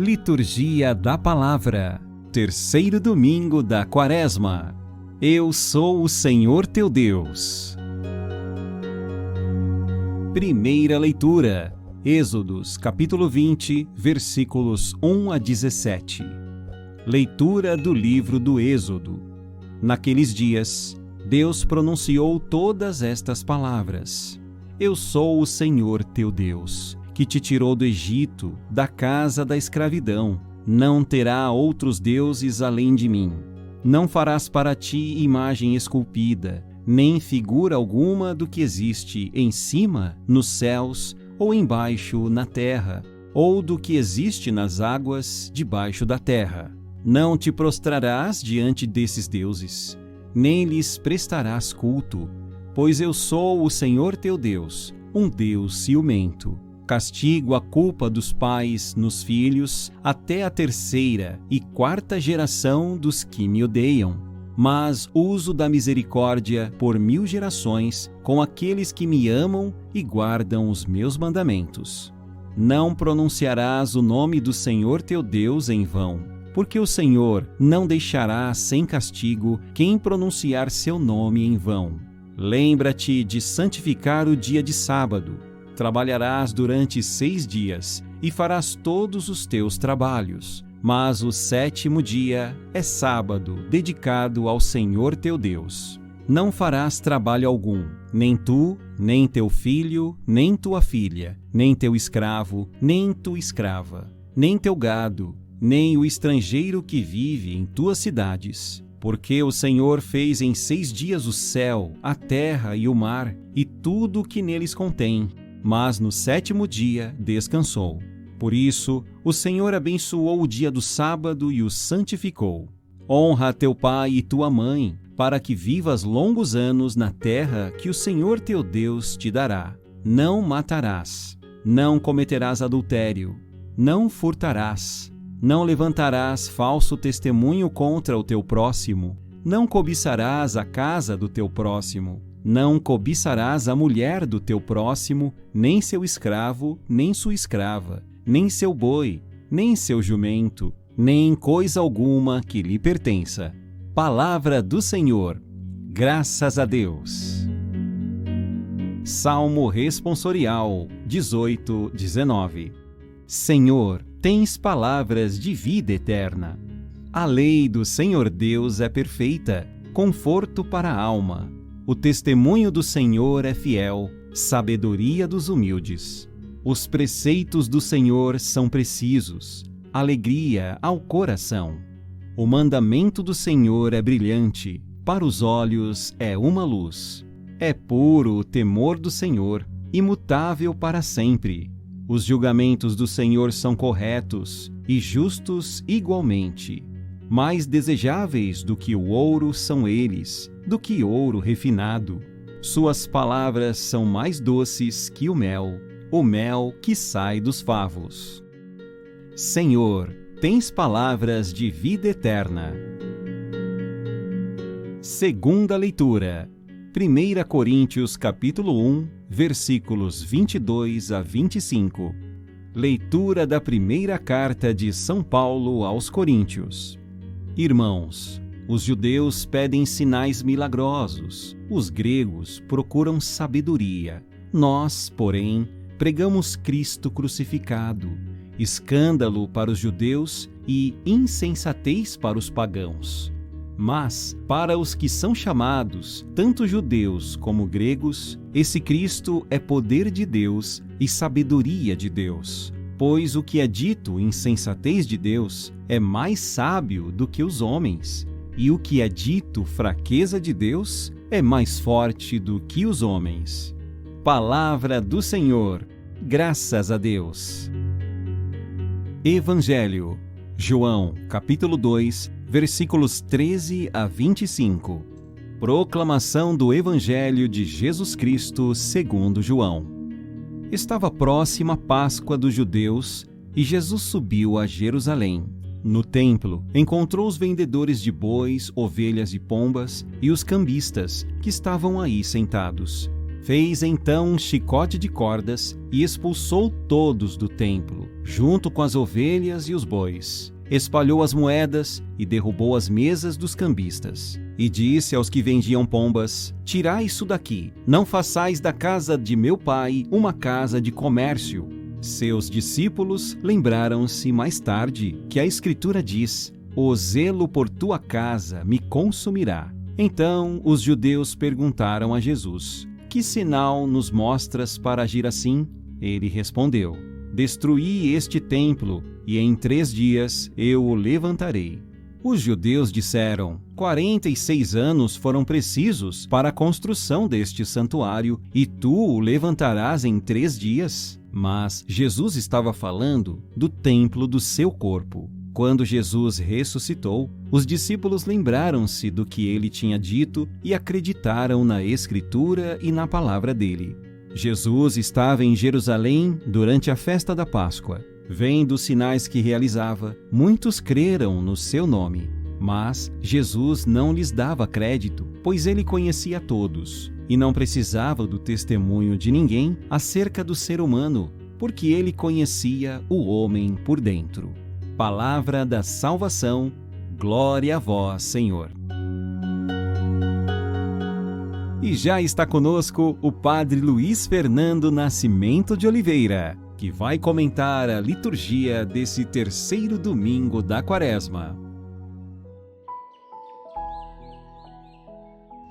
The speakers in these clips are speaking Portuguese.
Liturgia da Palavra, terceiro domingo da Quaresma. Eu sou o Senhor teu Deus. Primeira leitura, Êxodos, capítulo 20, versículos 1 a 17. Leitura do livro do Êxodo. Naqueles dias, Deus pronunciou todas estas palavras. Eu sou o Senhor teu Deus, que te tirou do Egito, da casa da escravidão. Não terá outros deuses além de mim. Não farás para ti imagem esculpida, nem figura alguma do que existe em cima, nos céus, ou embaixo, na terra, ou do que existe nas águas, debaixo da terra. Não te prostrarás diante desses deuses, nem lhes prestarás culto, pois eu sou o Senhor teu Deus, um Deus ciumento. Castigo a culpa dos pais nos filhos até a terceira e quarta geração dos que me odeiam, mas uso da misericórdia por 1000 gerações com aqueles que me amam e guardam os meus mandamentos. Não pronunciarás o nome do Senhor teu Deus em vão, porque o Senhor não deixará sem castigo quem pronunciar seu nome em vão. Lembra-te de santificar o dia de sábado. Trabalharás durante 6 dias e farás todos os teus trabalhos. Mas o 7º dia é sábado, dedicado ao Senhor teu Deus. Não farás trabalho algum, nem tu, nem teu filho, nem tua filha, nem teu escravo, nem tua escrava, nem teu gado, nem o estrangeiro que vive em tuas cidades. Porque o Senhor fez em 6 dias o céu, a terra e o mar, e tudo o que neles contém. Mas no 7º dia descansou. Por isso, o Senhor abençoou o dia do sábado e o santificou. Honra teu pai e tua mãe, para que vivas longos anos na terra que o Senhor teu Deus te dará. Não matarás, não cometerás adultério, não furtarás, não levantarás falso testemunho contra o teu próximo, não cobiçarás a casa do teu próximo. Não cobiçarás a mulher do teu próximo, nem seu escravo, nem sua escrava, nem seu boi, nem seu jumento, nem coisa alguma que lhe pertença. Palavra do Senhor. Graças a Deus. Salmo responsorial 18:19. Senhor, tens palavras de vida eterna. A lei do Senhor Deus é perfeita, conforto para a alma. O testemunho do Senhor é fiel, sabedoria dos humildes. Os preceitos do Senhor são precisos, alegria ao coração. O mandamento do Senhor é brilhante, para os olhos é uma luz. É puro o temor do Senhor, imutável para sempre. Os julgamentos do Senhor são corretos e justos igualmente. Mais desejáveis do que o ouro são eles, do que ouro refinado. Suas palavras são mais doces que o mel que sai dos favos. Senhor, tens palavras de vida eterna. Segunda leitura, 1 Coríntios capítulo 1, versículos 22 a 25. Leitura da primeira carta de São Paulo aos Coríntios. Irmãos, os judeus pedem sinais milagrosos, os gregos procuram sabedoria. Nós, porém, pregamos Cristo crucificado, escândalo para os judeus e insensatez para os pagãos. Mas, para os que são chamados, tanto judeus como gregos, esse Cristo é poder de Deus e sabedoria de Deus. Pois o que é dito insensatez de Deus é mais sábio do que os homens, e o que é dito fraqueza de Deus é mais forte do que os homens. Palavra do Senhor. Graças a Deus. Evangelho. João, capítulo 2, versículos 13 a 25. Proclamação do Evangelho de Jesus Cristo segundo João. Estava próxima a Páscoa dos judeus e Jesus subiu a Jerusalém. No templo, encontrou os vendedores de bois, ovelhas e pombas e os cambistas que estavam aí sentados. Fez então um chicote de cordas e expulsou todos do templo, junto com as ovelhas e os bois. Espalhou as moedas e derrubou as mesas dos cambistas. E disse aos que vendiam pombas: Tirai isso daqui, não façais da casa de meu pai uma casa de comércio. Seus discípulos lembraram-se mais tarde que a Escritura diz: O zelo por tua casa me consumirá. Então os judeus perguntaram a Jesus: Que sinal nos mostras para agir assim? Ele respondeu: Destruí este templo, e em 3 dias eu o levantarei. Os judeus disseram: 46 anos foram precisos para a construção deste santuário, e tu o levantarás em 3 dias? Mas Jesus estava falando do templo do seu corpo. Quando Jesus ressuscitou, os discípulos lembraram-se do que ele tinha dito e acreditaram na Escritura e na palavra dele. Jesus estava em Jerusalém durante a festa da Páscoa. Vendo os sinais que realizava, muitos creram no seu nome. Mas Jesus não lhes dava crédito, pois ele conhecia todos, e não precisava do testemunho de ninguém acerca do ser humano, porque ele conhecia o homem por dentro. Palavra da salvação, glória a vós, Senhor. E já está conosco o Padre Luiz Fernando Nascimento de Oliveira, que vai comentar a liturgia desse 3º domingo da Quaresma.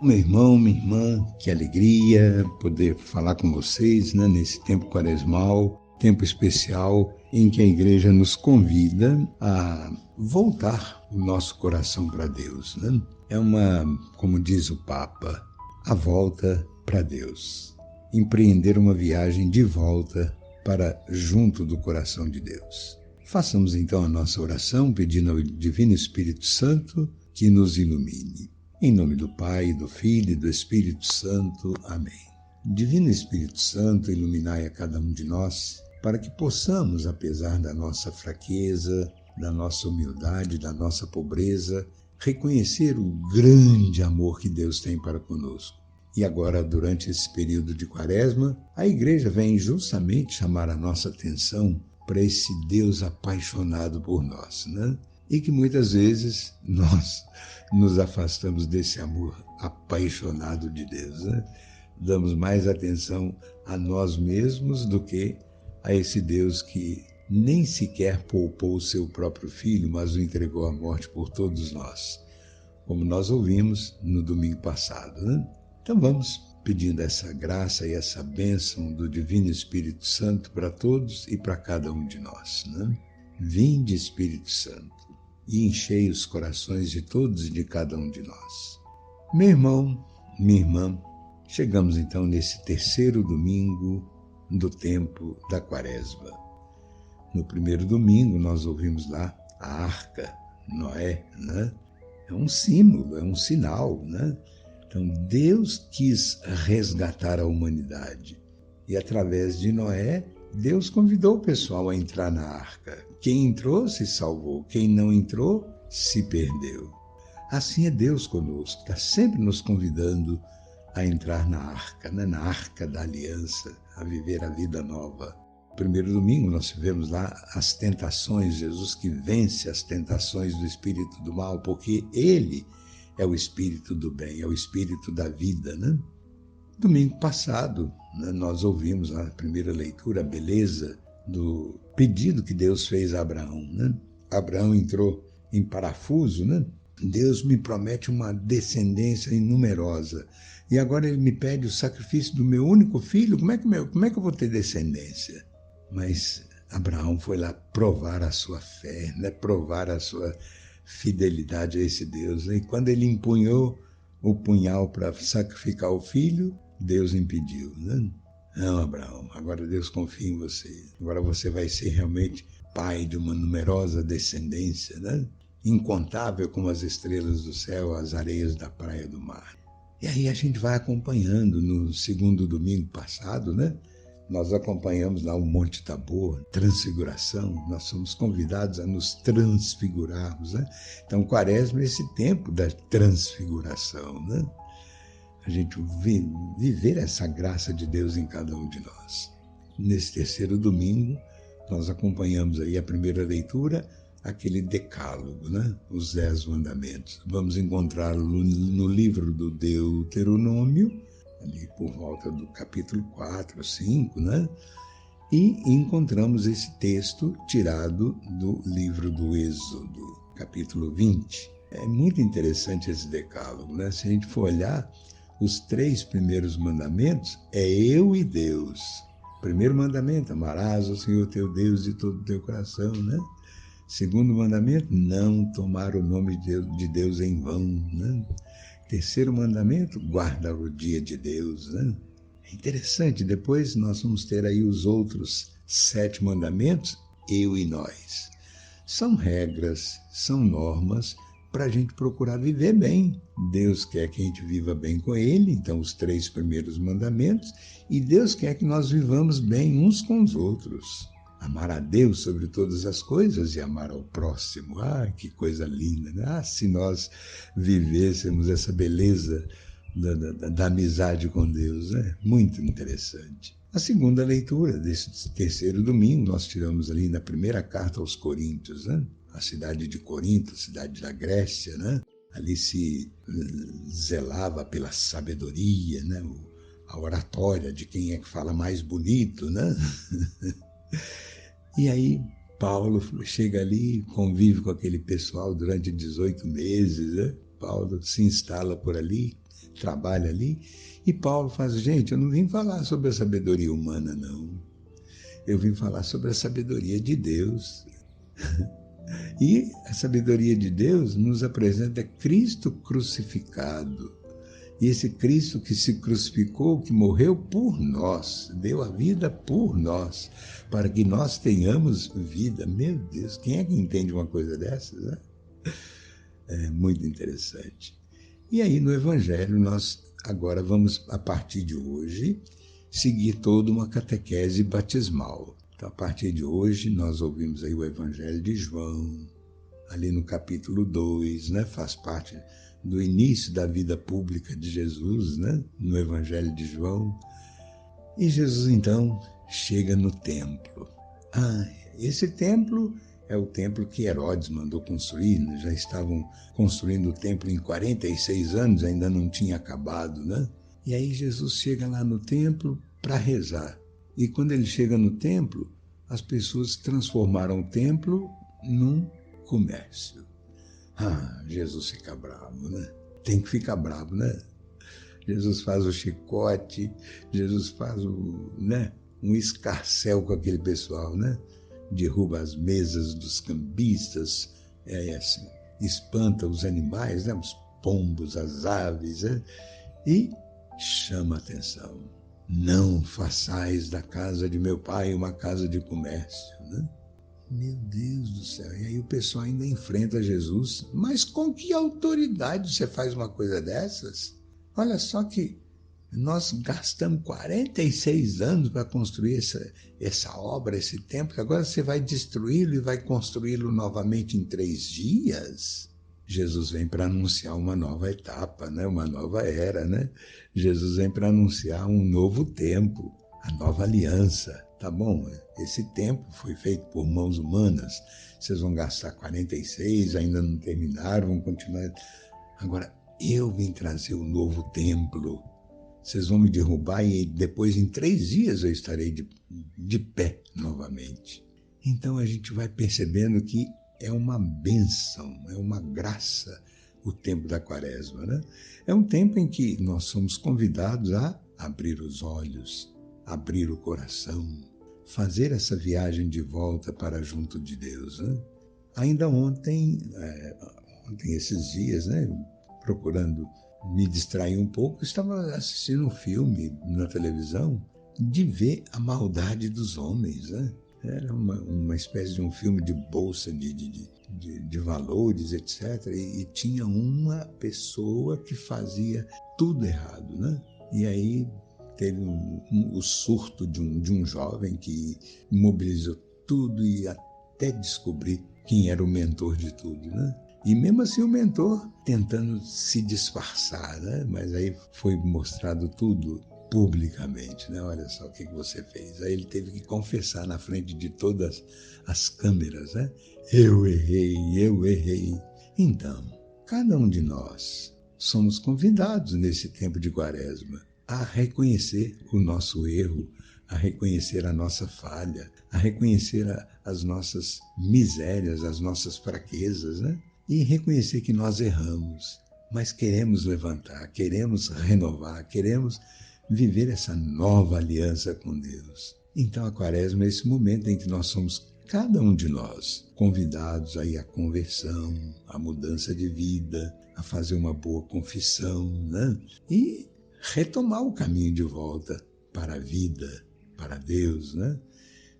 Meu irmão, minha irmã, que alegria poder falar com vocês, nesse tempo quaresmal, tempo especial em que a Igreja nos convida a voltar o nosso coração para Deus. É como diz o Papa, a volta para Deus. Empreender uma viagem de volta para junto do coração de Deus. Façamos então a nossa oração pedindo ao Divino Espírito Santo que nos ilumine. Em nome do Pai, do Filho e do Espírito Santo. Amém. Divino Espírito Santo, iluminai a cada um de nós, para que possamos, apesar da nossa fraqueza, da nossa humildade, da nossa pobreza, reconhecer o grande amor que Deus tem para conosco. E agora, durante esse período de Quaresma, a Igreja vem justamente chamar a nossa atenção para esse Deus apaixonado por nós, E que muitas vezes nós nos afastamos desse amor apaixonado de Deus, Damos mais atenção a nós mesmos do que a esse Deus que nem sequer poupou o seu próprio Filho, mas o entregou à morte por todos nós, como nós ouvimos no domingo passado, Então vamos pedindo essa graça e essa bênção do Divino Espírito Santo para todos e para cada um de nós, Vinde, Espírito Santo, e enchei os corações de todos e de cada um de nós. Meu irmão, minha irmã, chegamos então nesse 3º domingo do tempo da Quaresma. No primeiro domingo nós ouvimos lá a arca, Noé, É um símbolo, é um sinal, Então Deus quis resgatar a humanidade e através de Noé, Deus convidou o pessoal a entrar na arca. Quem entrou se salvou, quem não entrou se perdeu. Assim é Deus conosco, está sempre nos convidando a entrar na arca, na arca da aliança, a viver a vida nova. No primeiro domingo nós tivemos lá as tentações, Jesus que vence as tentações do espírito do mal, porque Ele é o espírito do bem, é o espírito da vida, Domingo passado, nós ouvimos na primeira leitura a beleza do pedido que Deus fez a Abraão, Abraão entrou em parafuso, Deus me promete uma descendência numerosa e agora Ele me pede o sacrifício do meu único filho, como é que eu vou ter descendência? Mas Abraão foi lá provar a sua fé, provar a sua fidelidade a esse Deus. E quando ele empunhou o punhal para sacrificar o filho, Deus impediu. Não, Abraão, agora Deus confia em você. Agora você vai ser realmente pai de uma numerosa descendência, Incontável como as estrelas do céu, as areias da praia do mar. E aí a gente vai acompanhando no segundo domingo passado, Nós acompanhamos lá o Monte Tabor, Transfiguração, nós somos convidados a nos transfigurarmos, Então, Quaresma é esse tempo da transfiguração, A gente viver essa graça de Deus em cada um de nós. Nesse 3º domingo, Nós acompanhamos aí a primeira leitura, aquele decálogo, né? Os 10 mandamentos. Vamos encontrá-lo no livro do Deuteronômio, ali por volta do capítulo 4, 5, né? E encontramos esse texto tirado do livro do Êxodo, capítulo 20. É muito interessante esse decálogo, né? Se a gente for olhar, os 3 primeiros mandamentos é eu e Deus. Primeiro mandamento, amarás ao Senhor teu Deus de todo o teu coração, né? Segundo mandamento, não tomar o nome de Deus em vão, né? Terceiro mandamento, guardar o dia de Deus, né? É interessante, depois nós vamos ter aí os outros 7 mandamentos, eu e nós. São regras, são normas para a gente procurar viver bem. Deus quer que a gente viva bem com Ele, então os 3 primeiros mandamentos, e Deus quer que nós vivamos bem uns com os outros. Amar a Deus sobre todas as coisas e amar ao próximo. Ah, que coisa linda, né? Ah, se nós vivêssemos essa beleza da amizade com Deus, né? Muito interessante. A segunda leitura desse terceiro domingo, nós tiramos ali na primeira carta aos Coríntios, né? A cidade de Corinto, cidade da Grécia, né? Ali se zelava pela sabedoria, né? A oratória de quem é que fala mais bonito, né? E aí Paulo chega ali, convive com aquele pessoal durante 18 meses, né? Paulo se instala por ali, trabalha ali, e Paulo faz, gente, eu não vim falar sobre a sabedoria humana, não. Eu vim falar sobre a sabedoria de Deus. E a sabedoria de Deus nos apresenta Cristo crucificado. E esse Cristo que se crucificou, que morreu por nós, deu a vida por nós, para que nós tenhamos vida. Meu Deus, quem é que entende uma coisa dessas, né? É muito interessante. E aí no Evangelho nós agora vamos, a partir de hoje, seguir toda uma catequese batismal. Então, a partir de hoje nós ouvimos aí o Evangelho de João, ali no capítulo 2, né? Faz parte do início da vida pública de Jesus, né? No Evangelho de João. E Jesus, então, chega no templo. Esse templo é o templo que Herodes mandou construir, né? Já estavam construindo o templo em 46 anos, ainda não tinha acabado, né? E aí Jesus chega lá no templo para rezar. E quando ele chega no templo, as pessoas transformaram o templo num comércio. Jesus fica bravo, né? Tem que ficar bravo, né? Jesus faz o chicote, Jesus faz um escarcéu com aquele pessoal, né? Derruba as mesas dos cambistas, assim, espanta os animais, né? Os pombos, as aves, né? E chama a atenção. Não façais da casa de meu pai uma casa de comércio, né? Meu Deus do céu, e aí o pessoal ainda enfrenta Jesus, mas com que autoridade você faz uma coisa dessas? Olha só que nós gastamos 46 anos para construir essa obra, esse templo, agora você vai destruí-lo e vai construí-lo novamente em 3 dias? Jesus vem para anunciar uma nova etapa, né? Uma nova era, né? Jesus vem para anunciar um novo tempo, a nova aliança. Tá bom, esse tempo foi feito por mãos humanas, vocês vão gastar 46, ainda não terminaram, vão continuar. Agora, eu vim trazer o novo templo. Vocês vão me derrubar e depois, em 3 dias, eu estarei de pé novamente. Então, a gente vai percebendo que é uma bênção, é uma graça o tempo da Quaresma, né? É um tempo em que nós somos convidados a abrir os olhos, abrir o coração, fazer essa viagem de volta para junto de Deus, né? Ainda ontem, esses dias, né, procurando me distrair um pouco, estava assistindo um filme na televisão de ver a maldade dos homens, né? Era uma espécie de um filme de bolsa de valores, etc. E tinha uma pessoa que fazia tudo errado, né? E aí teve o surto de um jovem que mobilizou tudo e até descobrir quem era o mentor de tudo, né? E mesmo assim o mentor tentando se disfarçar, né? Mas aí foi mostrado tudo publicamente, né? Olha só o que você fez. Aí ele teve que confessar na frente de todas as câmeras, né? Eu errei, eu errei. Então, cada um de nós somos convidados nesse tempo de Quaresma a reconhecer o nosso erro, a reconhecer a nossa falha, a reconhecer as nossas misérias, as nossas fraquezas, né? E reconhecer que nós erramos, mas queremos levantar, queremos renovar, queremos viver essa nova aliança com Deus. Então a Quaresma é esse momento em que nós somos, cada um de nós, convidados aí à conversão, à mudança de vida, a fazer uma boa confissão, né? E retomar o caminho de volta para a vida, para Deus, né?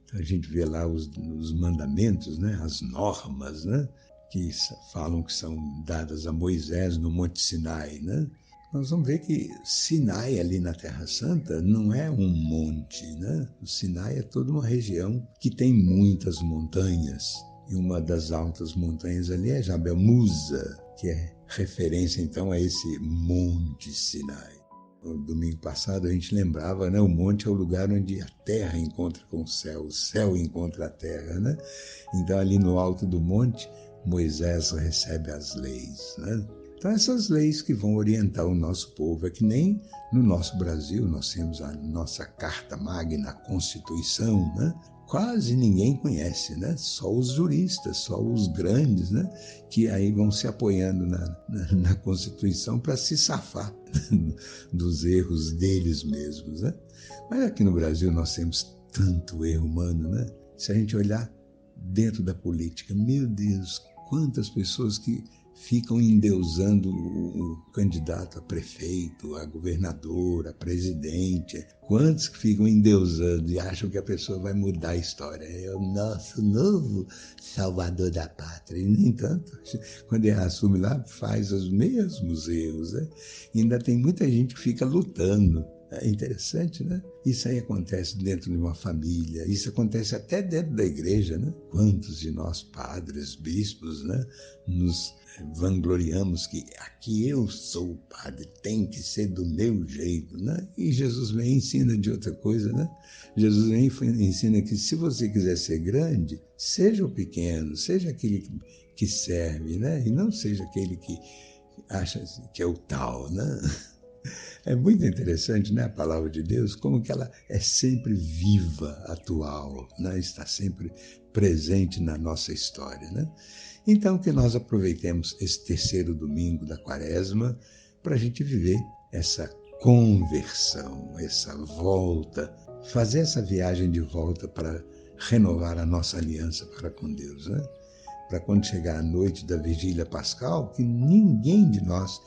Então a gente vê lá os mandamentos, né? As normas, né? Que falam que são dadas a Moisés no Monte Sinai, né? Nós vamos ver que Sinai, ali na Terra Santa, não é um monte, né? O Sinai é toda uma região que tem muitas montanhas. E uma das altas montanhas ali é Jabal Musa, que é referência, então, a esse Monte Sinai. No domingo passado a gente lembrava, né? O monte é o lugar onde a terra encontra com o céu encontra a terra, né? Então, ali no alto do monte, Moisés recebe as leis, né? Então, essas leis que vão orientar o nosso povo, é que nem no nosso Brasil, nós temos a nossa Carta Magna, a Constituição, né? Quase ninguém conhece, né? Só os juristas, só os grandes, né? Que aí vão se apoiando na Constituição para se safar dos erros deles mesmos, né? Mas aqui no Brasil nós temos tanto erro humano, né? Se a gente olhar dentro da política, meu Deus, quantas pessoas que ficam endeusando o candidato a prefeito, a governador, a presidente. Quantos que ficam endeusando e acham que a pessoa vai mudar a história? É o nosso novo salvador da pátria. E, no entanto, quando ele assume lá, faz os mesmos erros, né? E ainda tem muita gente que fica lutando. É interessante, né? Isso aí acontece dentro de uma família, isso acontece até dentro da igreja, né? Quantos de nós, padres, bispos, né? Nos vangloriamos que aqui eu sou o padre, tem que ser do meu jeito, né? E Jesus vem e ensina de outra coisa, né? Jesus vem e ensina que se você quiser ser grande, seja o pequeno, seja aquele que serve, né? E não seja aquele que acha que é o tal, né? É muito interessante, né, a palavra de Deus, como que ela é sempre viva, atual, né? Está sempre presente na nossa história, né? Então, que nós aproveitemos esse terceiro domingo da Quaresma para a gente viver essa conversão, essa volta, fazer essa viagem de volta para renovar a nossa aliança para com Deus, né? Para quando chegar a noite da Vigília Pascal, que ninguém de nós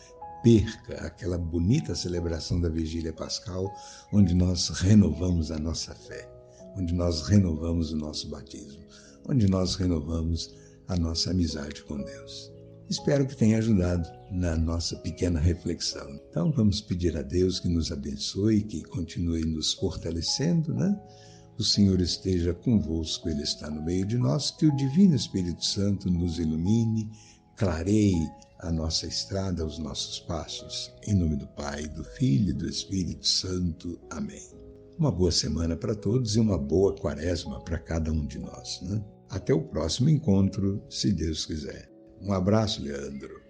perca aquela bonita celebração da Vigília Pascal, onde nós renovamos a nossa fé, onde nós renovamos o nosso batismo, onde nós renovamos a nossa amizade com Deus. Espero que tenha ajudado na nossa pequena reflexão. Então vamos pedir a Deus que nos abençoe, que continue nos fortalecendo, né? O Senhor esteja convosco, Ele está no meio de nós, que o Divino Espírito Santo nos ilumine, clareie a nossa estrada, os nossos passos. Em nome do Pai, do Filho e do Espírito Santo. Amém. Uma boa semana para todos e uma boa Quaresma para cada um de nós, né? Até o próximo encontro, se Deus quiser. Um abraço, Leandro.